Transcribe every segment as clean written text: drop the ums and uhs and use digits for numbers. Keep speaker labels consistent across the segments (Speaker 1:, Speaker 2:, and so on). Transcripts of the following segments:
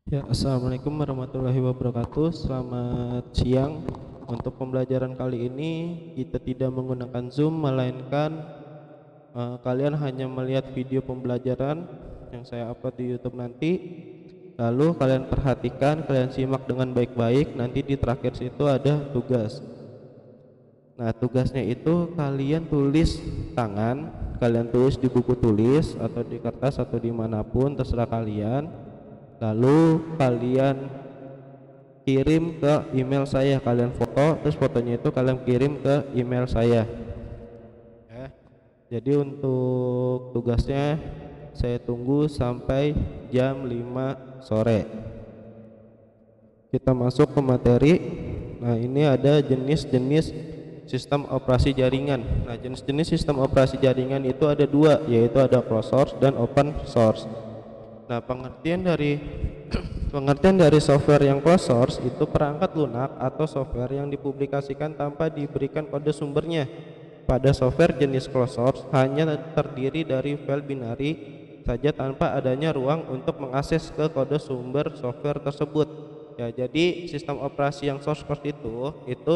Speaker 1: Ya, assalamualaikum warahmatullahi wabarakatuh. Selamat siang. Untuk pembelajaran kali ini kita tidak menggunakan Zoom, melainkan kalian hanya melihat video pembelajaran yang saya upload di YouTube nanti. Lalu kalian perhatikan, kalian simak dengan baik-baik. Nanti di terakhir situ ada tugas. Nah, tugasnya itu kalian tulis tangan, kalian tulis di buku tulis atau di kertas atau dimanapun terserah kalian. Lalu kalian kirim ke email saya, kalian foto, terus fotonya itu kalian kirim ke email saya ya. Jadi untuk tugasnya saya tunggu sampai jam 5 sore. Kita masuk ke materi. Nah, ini ada jenis-jenis sistem operasi jaringan. Nah, jenis-jenis sistem operasi jaringan itu ada dua, yaitu ada closed source dan open source. Nah, pengertian dari software yang closed source itu perangkat lunak atau software yang dipublikasikan tanpa diberikan kode sumbernya. Pada software jenis closed source hanya terdiri dari file binary saja tanpa adanya ruang untuk mengakses ke kode sumber software tersebut. Ya, jadi sistem operasi yang source code itu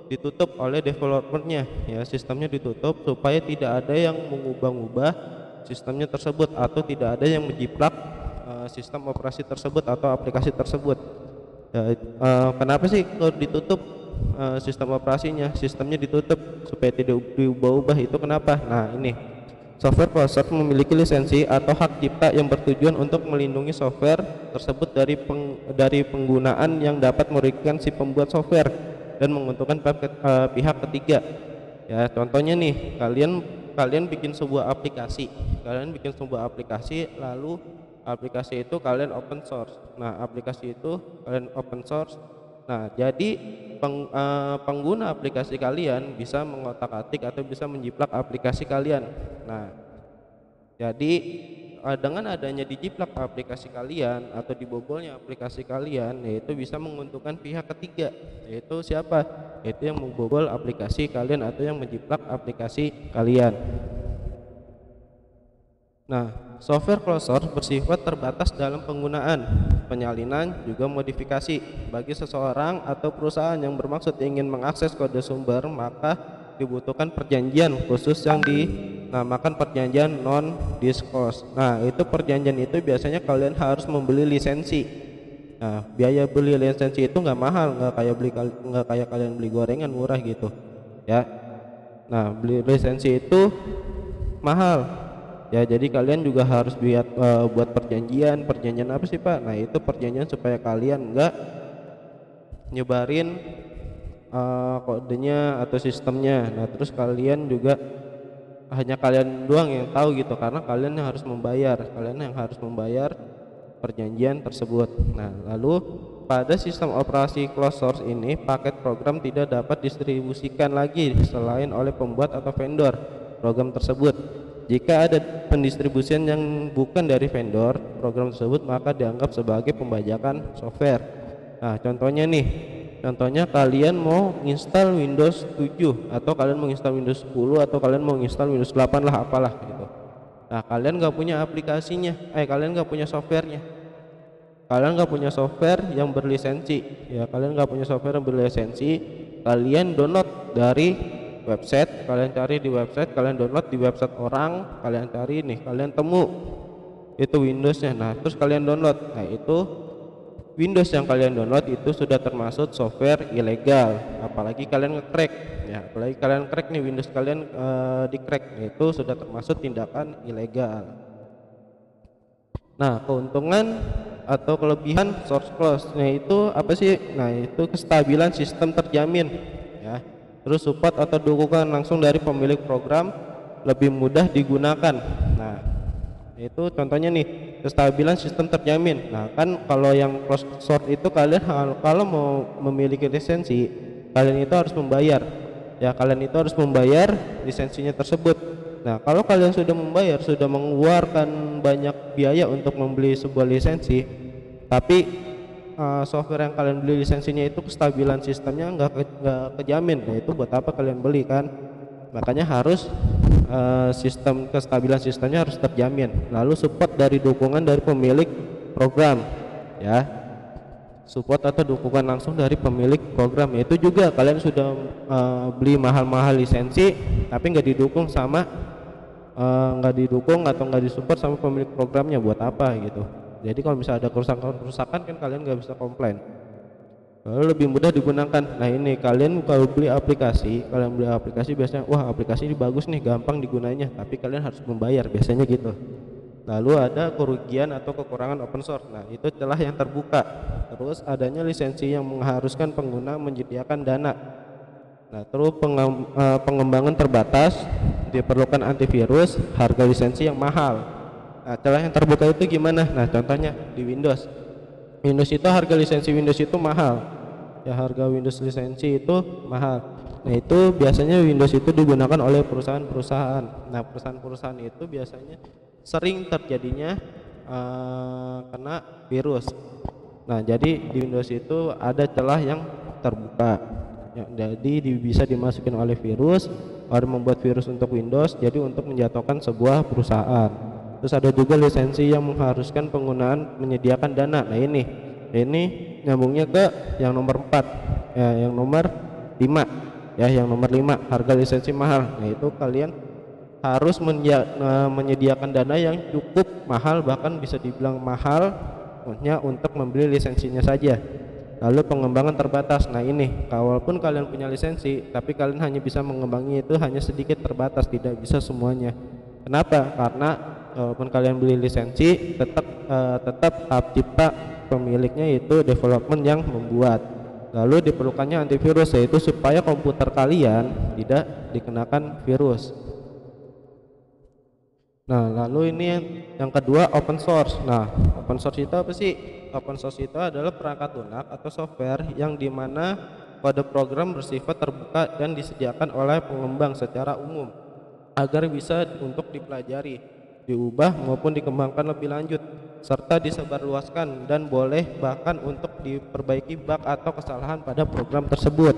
Speaker 1: ditutup oleh developernya. Ya, sistemnya ditutup supaya tidak ada yang mengubah-ubah sistemnya tersebut atau tidak ada yang menjiplak sistem operasi tersebut atau aplikasi tersebut. Ya, kenapa sih kalau ditutup sistem operasinya, sistemnya ditutup supaya tidak diubah-ubah, itu kenapa? Nah, ini software closed source memiliki lisensi atau hak cipta yang bertujuan untuk melindungi software tersebut dari penggunaan yang dapat merugikan si pembuat software dan menguntungkan pihak ketiga. Ya, contohnya nih, kalian bikin sebuah aplikasi, lalu aplikasi itu kalian open source. Nah, aplikasi itu kalian open source. Nah, jadi pengguna aplikasi kalian bisa mengotak-atik atau bisa menjiplak aplikasi kalian. Nah, jadi dengan adanya dijiplak aplikasi kalian atau dibobolnya aplikasi kalian, yaitu bisa menguntungkan pihak ketiga. Yaitu siapa? Yaitu yang membobol aplikasi kalian atau yang menjiplak aplikasi kalian. Nah, software closed source bersifat terbatas dalam penggunaan, penyalinan, juga modifikasi. Bagi seseorang atau perusahaan yang bermaksud ingin mengakses kode sumber, maka dibutuhkan perjanjian khusus yang dinamakan perjanjian non-disclosure. Nah, itu perjanjian itu biasanya kalian harus membeli lisensi. Nah, biaya beli lisensi itu nggak mahal, nggak kayak kalian beli gorengan murah gitu, ya. Nah, beli lisensi itu mahal. Ya, jadi kalian juga harus buat perjanjian apa sih, Pak? Nah, itu perjanjian supaya kalian enggak nyebarin kodenya atau sistemnya. Nah, terus kalian juga hanya kalian doang yang tahu gitu, karena kalian yang harus membayar perjanjian tersebut. Nah, lalu pada sistem operasi closed source ini, paket program tidak dapat distribusikan lagi selain oleh pembuat atau vendor program tersebut. Jika ada pendistribusian yang bukan dari vendor program tersebut, maka dianggap sebagai pembajakan software. Nah, contohnya kalian mau install Windows 7 atau kalian mau install Windows 10 atau kalian mau install Windows 8 lah, apalah gitu. Nah, kalian nggak punya aplikasinya, kalian nggak punya softwarenya, kalian nggak punya software yang berlisensi. Ya, kalian nggak punya software yang berlisensi, kalian download dari website, kalian cari di website, kalian download di website orang, kalian cari nih, kalian temu itu Windowsnya. Nah, terus kalian download. Nah, itu Windows yang kalian download itu sudah termasuk software ilegal. Apalagi kalian nge-crack, ya, apalagi kalian crack nih Windows kalian di-crack, itu sudah termasuk tindakan ilegal. Nah, keuntungan atau kelebihan source close-nya itu apa sih? Nah, itu kestabilan sistem terjamin, ya. Terus support atau dukungan langsung dari pemilik program, lebih mudah digunakan. Nah, itu contohnya nih, kestabilan sistem terjamin. Nah, kan kalau yang closed source itu kalian kalau mau memiliki lisensi, kalian itu harus membayar. Ya, kalian itu harus membayar lisensinya tersebut. Nah, kalau kalian sudah membayar, sudah mengeluarkan banyak biaya untuk membeli sebuah lisensi, tapi software yang kalian beli lisensinya itu kestabilan sistemnya nggak kejamin, nah itu buat apa kalian beli kan? Makanya harus kestabilan sistemnya harus terjamin. Lalu support dari dukungan dari pemilik program. ya, support atau dukungan langsung dari pemilik program. Itu juga kalian sudah beli mahal-mahal lisensi tapi nggak didukung atau nggak disupport sama pemilik programnya, buat apa gitu. Jadi kalau misalnya ada kerusakan kan kalian nggak bisa komplain. Lalu lebih mudah digunakan. Nah ini kalian kalau beli aplikasi biasanya wah aplikasi ini bagus nih, gampang digunainya, tapi kalian harus membayar biasanya gitu. Lalu ada kerugian atau kekurangan open source. Nah itu celah yang terbuka. Terus adanya lisensi yang mengharuskan pengguna menyediakan dana. Nah terus pengembangan terbatas, diperlukan antivirus, harga lisensi yang mahal. Nah celah yang terbuka itu gimana? Nah contohnya di Windows itu harga lisensi Windows itu mahal ya, harga Windows lisensi itu mahal. Nah itu biasanya Windows itu digunakan oleh perusahaan-perusahaan. Nah perusahaan-perusahaan itu biasanya sering terjadinya kena virus. Nah jadi di Windows itu ada celah yang terbuka ya, jadi bisa dimasukin oleh virus, orang membuat virus untuk Windows jadi untuk menjatuhkan sebuah perusahaan. Terus ada juga lisensi yang mengharuskan penggunaan menyediakan dana. Nah ini nyambungnya ke yang nomor 4 ya, yang nomor 5 ya, yang nomor 5 harga lisensi mahal. Nah itu kalian harus menyediakan dana yang cukup mahal, bahkan bisa dibilang mahal hanya untuk membeli lisensinya saja. Lalu pengembangan terbatas. Nah ini walaupun kalian punya lisensi tapi kalian hanya bisa mengembangi itu hanya sedikit terbatas, tidak bisa semuanya. Kenapa? Karena walaupun kalian beli lisensi tetap hak cipta pemiliknya itu development yang membuat. Lalu diperlukannya antivirus, yaitu supaya komputer kalian tidak dikenakan virus. Nah lalu ini yang kedua open source. Nah open source itu apa sih? Open source itu adalah perangkat lunak atau software yang dimana kode program bersifat terbuka dan disediakan oleh pengembang secara umum agar bisa untuk dipelajari, diubah maupun dikembangkan lebih lanjut, serta disebarluaskan dan boleh bahkan untuk diperbaiki bug atau kesalahan pada program tersebut.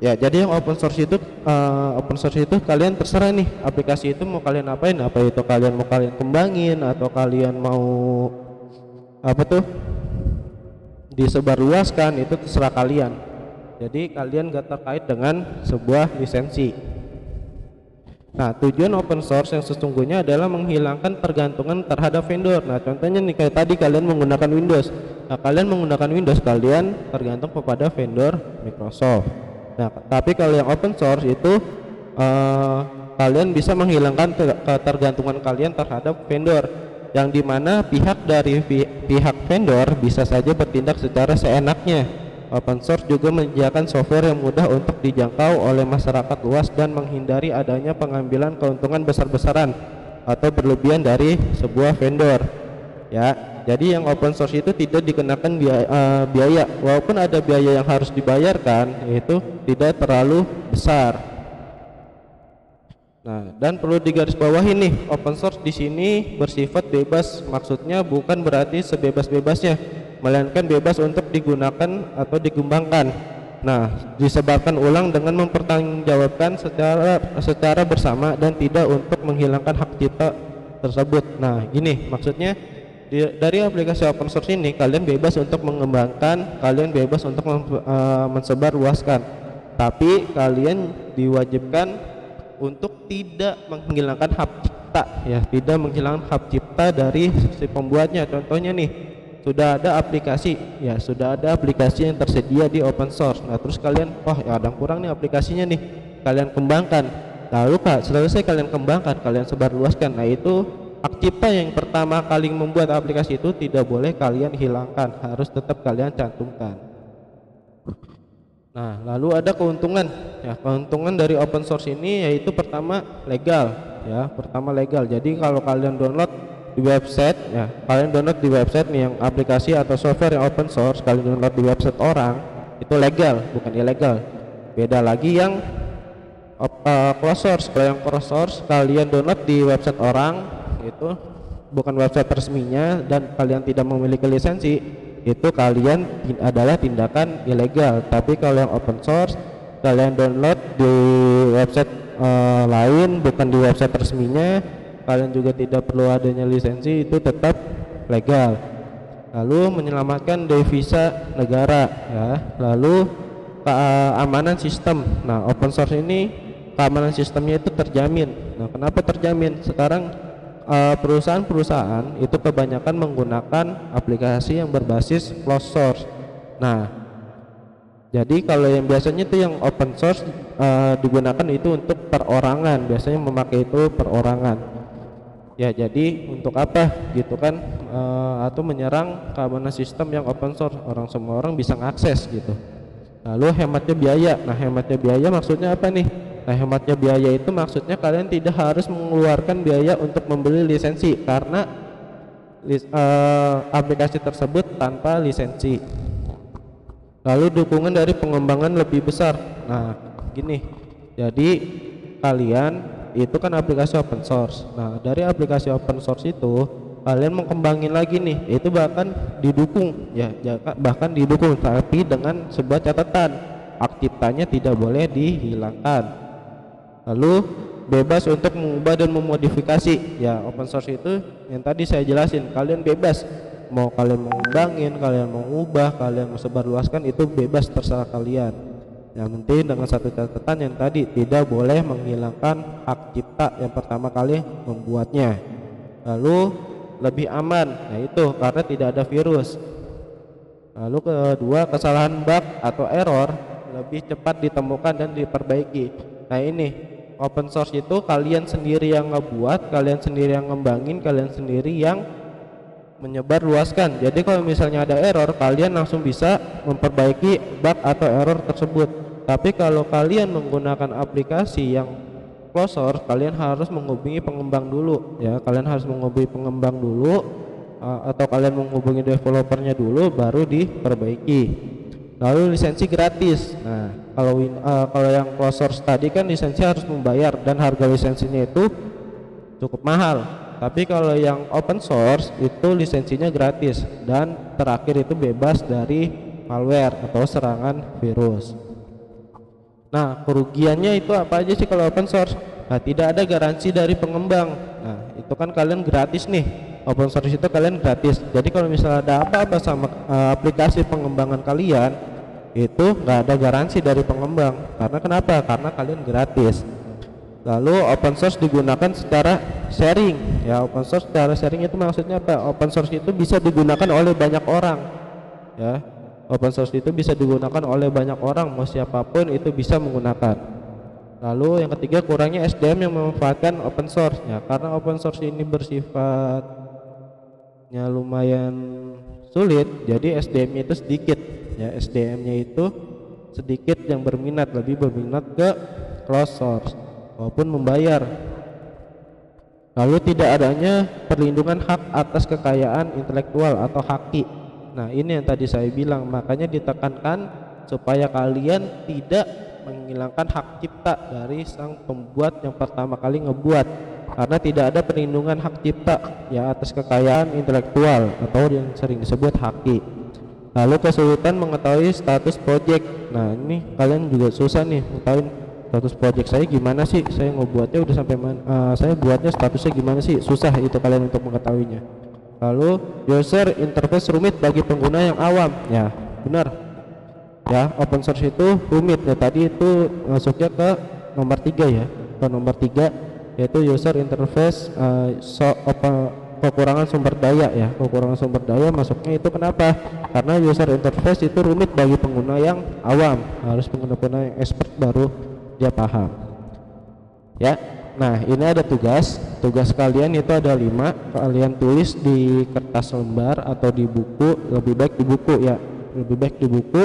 Speaker 1: Ya, jadi yang open source itu kalian terserah nih, aplikasi itu mau kalian apain, apa itu kalian mau kalian kembangin atau kalian mau disebarluaskan, itu terserah kalian. Jadi kalian gak terkait dengan sebuah lisensi. Nah tujuan open source yang sesungguhnya adalah menghilangkan tergantungan terhadap vendor. Nah contohnya nih kayak tadi kalian menggunakan Windows. Nah kalian menggunakan Windows, kalian tergantung kepada vendor Microsoft. Nah tapi kalau yang open source itu kalian bisa menghilangkan ketergantungan kalian terhadap vendor, yang dimana pihak dari pihak vendor bisa saja bertindak secara seenaknya. Open source juga menyediakan software yang mudah untuk dijangkau oleh masyarakat luas dan menghindari adanya pengambilan keuntungan besar-besaran atau berlebihan dari sebuah vendor. Ya, jadi yang open source itu tidak dikenakan biaya, walaupun ada biaya yang harus dibayarkan, itu tidak terlalu besar. Nah, dan perlu digarisbawahi nih, open source di sini bersifat bebas, maksudnya bukan berarti sebebas-bebasnya, melainkan bebas untuk digunakan atau dikembangkan. Nah, disebarkan ulang dengan mempertanggungjawabkan secara bersama dan tidak untuk menghilangkan hak cipta tersebut. Nah, gini maksudnya, dari aplikasi open source ini kalian bebas untuk mengembangkan, kalian bebas untuk mensebarluaskan, tapi kalian diwajibkan untuk tidak menghilangkan hak cipta ya, tidak menghilangkan hak cipta dari si pembuatnya. Contohnya nih, sudah ada aplikasi yang tersedia di open source. Nah terus kalian ya ada kurang nih aplikasinya nih, kalian kembangkan, lalu selesai kalian kembangkan, kalian sebarluaskan. Nah itu hak cipta yang pertama kali membuat aplikasi itu tidak boleh kalian hilangkan, harus tetap kalian cantumkan. Nah lalu ada keuntungan ya, keuntungan dari open source ini yaitu pertama legal ya, jadi kalau kalian download di website ya, kalian download di website nih yang aplikasi atau software yang open source, kalian download di website orang, itu legal bukan ilegal. Beda lagi yang closed source. Kalau yang closed source kalian download di website orang, itu bukan website resminya dan kalian tidak memiliki lisensi, itu kalian adalah tindakan ilegal. Tapi kalau yang open source kalian download di website lain bukan di website resminya, kalian juga tidak perlu adanya lisensi, itu tetap legal. lalu menyelamatkan devisa negara ya, lalu keamanan sistem. Nah, open source ini keamanan sistemnya itu terjamin. Nah, kenapa terjamin? Sekarang perusahaan-perusahaan itu kebanyakan menggunakan aplikasi yang berbasis closed source. Nah, jadi kalau yang biasanya itu yang open source digunakan itu untuk perorangan, biasanya memakai itu perorangan. Ya, jadi untuk apa gitu kan, atau menyerang keamanan sistem yang open source, semua orang bisa mengakses gitu. Lalu hematnya biaya. Nah, hematnya biaya maksudnya apa nih? Nah, hematnya biaya itu maksudnya kalian tidak harus mengeluarkan biaya untuk membeli lisensi karena aplikasi tersebut tanpa lisensi. Lalu dukungan dari pengembangan lebih besar. Nah, gini, jadi kalian itu kan aplikasi open source. Nah, dari aplikasi open source itu kalian mau kembangin lagi nih, itu bahkan didukung ya, bahkan didukung, tapi dengan sebuah catatan, hak ciptanya tidak boleh dihilangkan. Lalu bebas untuk mengubah dan memodifikasi. Ya, open source itu yang tadi saya jelasin, kalian bebas mau kalian mau ngembangin, kalian mau ubah, kalian mau sebarluaskan, itu bebas, terserah kalian. Yang penting dengan satu catatan yang tadi, tidak boleh menghilangkan hak cipta yang pertama kali membuatnya. Lalu lebih aman, nah itu karena tidak ada virus. Lalu kedua, kesalahan bug atau error lebih cepat ditemukan dan diperbaiki. Nah, ini open source itu kalian sendiri yang ngebuat, kalian sendiri yang ngembangin, kalian sendiri yang menyebar luaskan. Jadi kalau misalnya ada error, kalian langsung bisa memperbaiki bug atau error tersebut. Tapi kalau kalian menggunakan aplikasi yang closed source, kalian harus menghubungi pengembang dulu ya, kalian harus menghubungi pengembang dulu, atau kalian menghubungi developernya dulu baru diperbaiki. Lalu lisensi gratis. Nah, kalau yang closed source tadi kan lisensi harus membayar dan harga lisensinya itu cukup mahal. Tapi kalau yang open source itu lisensinya gratis dan terakhir itu bebas dari malware atau serangan virus. Nah, kerugiannya itu apa aja sih kalau open source? Nah, tidak ada garansi dari pengembang. Nah, itu kan kalian gratis nih. Open source itu kalian gratis. Jadi kalau misalnya ada apa-apa sama aplikasi pengembangan kalian, itu nggak ada garansi dari pengembang. Karena kenapa? Karena kalian gratis. Lalu open source digunakan secara sharing. Ya, open source secara sharing itu maksudnya apa? Open source itu bisa digunakan oleh banyak orang. Ya, open source itu bisa digunakan oleh banyak orang, mau siapapun itu bisa menggunakan. Lalu yang ketiga, kurangnya SDM yang memanfaatkan open source. Ya, karena open source ini bersifatnya lumayan sulit, jadi SDM-nya itu sedikit. Ya, SDM-nya itu sedikit yang berminat, lebih berminat ke closed source walaupun membayar. Lalu tidak adanya perlindungan hak atas kekayaan intelektual atau haki. Nah, ini yang tadi saya bilang, makanya ditekankan supaya kalian tidak menghilangkan hak cipta dari sang pembuat yang pertama kali ngebuat, karena tidak ada perlindungan hak cipta ya atas kekayaan intelektual atau yang sering disebut haki. Lalu kesulitan mengetahui status project. Nah, ini kalian juga susah nih mengetahui status project saya gimana sih, saya ngebuatnya udah sampai mana, saya buatnya statusnya gimana sih, susah itu kalian untuk mengetahuinya. Lalu user interface rumit bagi pengguna yang awam. Ya, benar. Ya, open source itu rumit. Ya, tadi itu masuknya ke nomor 3 ya. Ke nomor 3 yaitu user interface, kekurangan sumber daya ya. Kekurangan sumber daya masuknya itu kenapa? Karena user interface itu rumit bagi pengguna yang awam. Harus pengguna yang expert baru dia paham. Ya. Nah, ini ada tugas kalian itu ada 5, kalian tulis di kertas lembar atau di buku, lebih baik di buku,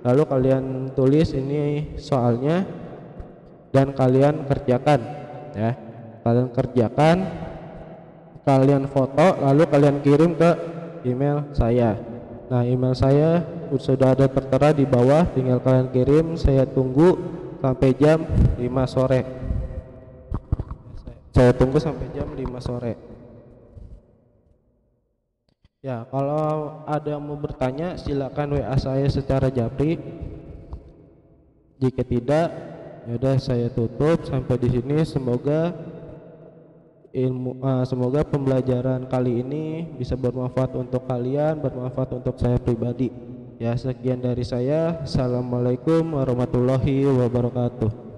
Speaker 1: lalu kalian tulis ini soalnya dan kalian kerjakan ya, kalian foto lalu kalian kirim ke email saya. Nah, email saya sudah ada tertera di bawah, tinggal kalian kirim, saya tunggu sampai jam 5 sore. Saya tunggu sampai jam 5 sore. Ya, kalau ada yang mau bertanya silakan WA saya secara japri. Jika tidak, ya udah saya tutup sampai di sini. Semoga semoga pembelajaran kali ini bisa bermanfaat untuk kalian, bermanfaat untuk saya pribadi. Ya, sekian dari saya. Assalamualaikum warahmatullahi wabarakatuh.